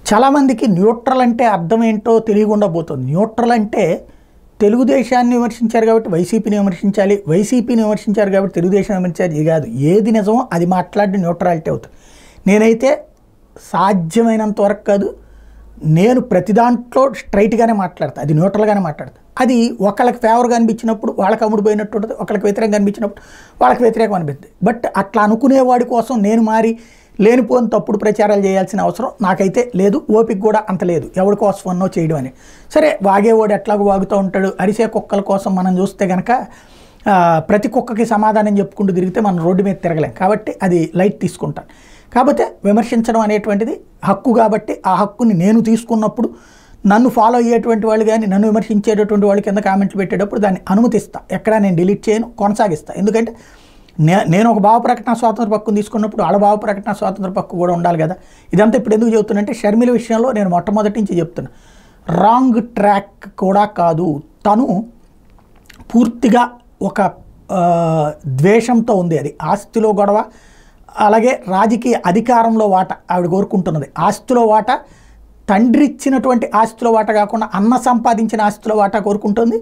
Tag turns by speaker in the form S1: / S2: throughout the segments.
S1: చాలామందికి న్యూట్రల్ అంటే అర్థం ఏంటో తెలియకుండా పోతుంది. న్యూట్రల్ అంటే తెలుగుదేశాన్ని విమర్శించారు కాబట్టి వైసీపీని విమర్శించాలి, వైసీపీని విమర్శించారు కాబట్టి తెలుగుదేశం విమర్శించాలి. ఇది కాదు, ఏది నిజమో అది మాట్లాడి న్యూట్రాలిటీ అవుతుంది. నేనైతే సాధ్యమైనంత వరకు కాదు, నేను ప్రతి దాంట్లో స్ట్రైట్గానే మాట్లాడతాను, అది న్యూట్రల్గానే మాట్లాడతాను. అది ఒకళ్ళకి ఫేవర్గా అనిపించినప్పుడు వాళ్ళకి అమ్ముడు పోయినట్టు ఉంటుంది, ఒకళ్ళకి వ్యతిరేకంగా అనిపించినప్పుడు వాళ్ళకి వ్యతిరేకం అనిపిస్తుంది. బట్ అట్లా అనుకునేవాడి కోసం నేను మారి లేనిపోని తప్పుడు ప్రచారాలు చేయాల్సిన అవసరం నాకైతే లేదు, ఓపిక కూడా అంత లేదు. ఎవరి కోసమన్నో చేయడం అని. సరే, వాగేవాడు ఎట్లాగో వాగుతూ ఉంటాడు. అరిసే కుక్కల కోసం మనం చూస్తే కనుక ప్రతి కుక్కకి సమాధానం చెప్పుకుంటూ తిరిగితే మనం రోడ్డు మీద తిరగలేం. కాబట్టి అది లైట్ తీసుకుంటాను. కాకపోతే విమర్శించడం అనేటువంటిది హక్కు, కాబట్టి ఆ హక్కుని నేను తీసుకున్నప్పుడు నన్ను ఫాలో అయ్యేటువంటి వాళ్ళు కానీ నన్ను విమర్శించేటటువంటి వాళ్ళు కింద కామెంట్లు పెట్టేటప్పుడు దాన్ని అనుమతిస్తా. ఎక్కడా నేను డిలీట్ చేయను, కొనసాగిస్తా. ఎందుకంటే నేను ఒక భావ ప్రకటన స్వాతంత్ర హక్కును తీసుకున్నప్పుడు వాళ్ళ భావ ప్రకటన స్వాతంత్ర హక్కు కూడా ఉండాలి కదా. ఇదంతా ఇప్పుడు ఎందుకు చెబుతున్నంటే షర్మిల విషయంలో నేను మొట్టమొదటి నుంచి చెప్తున్నా, రాంగ్ ట్రాక్ కూడా కాదు. తను పూర్తిగా ఒక ద్వేషంతో ఉంది. అది ఆస్తిలో గొడవ, అలాగే రాజకీయ అధికారంలో వాట ఆవిడ కోరుకుంటున్నది. ఆస్తిలో వాట, తండ్రి ఇచ్చినటువంటి ఆస్తిలో వాట కాకుండా అన్న సంపాదించిన ఆస్తిలో వాటా కోరుకుంటుంది.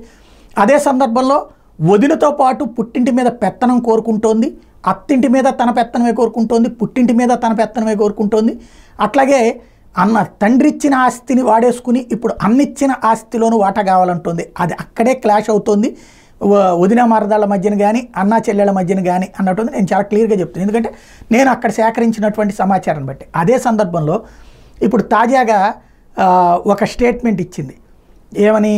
S1: అదే సందర్భంలో వదినతో పాటు పుట్టింటి మీద పెత్తనం కోరుకుంటోంది, అత్తింటి మీద తన పెత్తనమే కోరుకుంటోంది, పుట్టింటి మీద తన పెత్తనమే కోరుకుంటోంది. అట్లాగే తండ్రి ఇచ్చిన ఆస్తిని వాడేసుకుని ఇప్పుడు అన్నిచ్చిన ఆస్తిలోనూ వాటా కావాలంటుంది. అది అక్కడే క్లాష్ అవుతుంది, వదిన మరదళ్ళ మధ్యన కానీ అన్నా చెల్లెళ్ళ మధ్యన కానీ అన్నట్టుంది. నేను చాలా క్లియర్గా చెప్తాను, ఎందుకంటే నేను అక్కడ సేకరించినటువంటి సమాచారాన్ని బట్టి. అదే సందర్భంలో ఇప్పుడు తాజాగా ఒక స్టేట్మెంట్ ఇచ్చింది. ఏమని,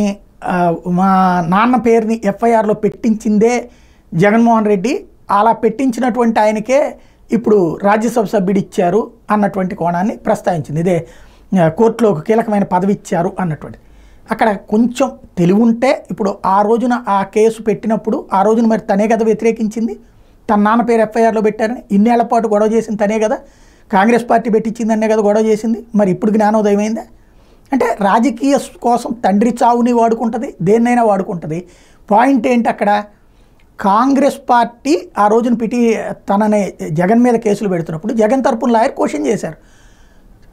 S1: మా నాన్న పేరుని ఎఫ్ఐఆర్లో పెట్టించిందే జగన్మోహన్ రెడ్డి, అలా పెట్టించినటువంటి ఆయనకే ఇప్పుడు రాజ్యసభ సభ్యుడు ఇచ్చారు అన్నటువంటి కోణాన్ని ప్రస్తావించింది. ఇదే కోర్టులో ఒక కీలకమైన పదవి ఇచ్చారు అన్నటువంటి. అక్కడ కొంచెం తెలివి ఉంటే ఇప్పుడు ఆ రోజున ఆ కేసు పెట్టినప్పుడు ఆ రోజున మరి తనే కదా వ్యతిరేకించింది, తన నాన్న పేరు ఎఫ్ఐఆర్లో పెట్టారని. ఇన్నేళ్ల పాటు గొడవ చేసింది తనే కదా, కాంగ్రెస్ పార్టీ పెట్టించిందనే కదా గొడవ చేసింది. మరి ఇప్పుడు జ్ఞానోదయం అయిందా? అంటే రాజకీయ కోసం తండ్రి చావుని వాడుకుంటుంది, దేన్నైనా వాడుకుంటుంది. పాయింట్ ఏంటి అక్కడ, కాంగ్రెస్ పార్టీ ఆ రోజున తనని జగన్ మీద కేసులు పెడుతున్నప్పుడు జగన్ తరపున లాయర్ క్వశ్చన్ చేశారు.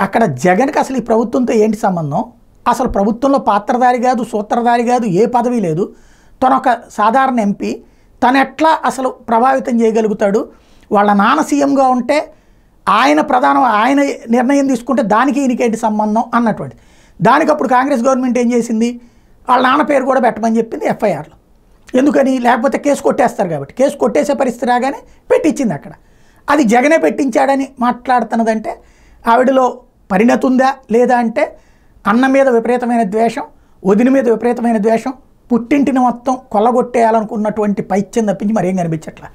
S1: అక్కడ జగన్కి అసలు ఈ ప్రభుత్వంతో ఏంటి సంబంధం, అసలు ప్రభుత్వంలో పాత్రధారి కాదు, సూత్రధారి కాదు, ఏ పదవి లేదు, తను ఒక సాధారణ ఎంపీ, తను ఎట్లా అసలు ప్రభావితం చేయగలుగుతాడు? వాళ్ళ నాన్న సీఎంగా ఉంటే ఆయన నిర్ణయం తీసుకుంటే దానికి ఈయనకేంటి సంబంధం అన్నటువంటి. దానికి అప్పుడు కాంగ్రెస్ గవర్నమెంట్ ఏం చేసింది, వాళ్ళ నాన్న పేరు కూడా పెట్టమని చెప్పింది ఎఫ్ఐఆర్లో. ఎందుకని, లేకపోతే కేసు కొట్టేస్తారు కాబట్టి. కేసు కొట్టేసే పరిస్థితి రాగానే పెట్టించింది అక్కడ. అది జగనే పెట్టించాడని మాట్లాడుతున్నదంటే ఆవిడలో పరిణతి ఉందా లేదా అంటే, అన్న మీద విపరీతమైన ద్వేషం, వదిన మీద విపరీతమైన ద్వేషం, పుట్టింటిని మొత్తం కొల్లగొట్టేయాలనుకున్నటువంటి పైత్యం తప్పించి మరేం కనిపించట్లా.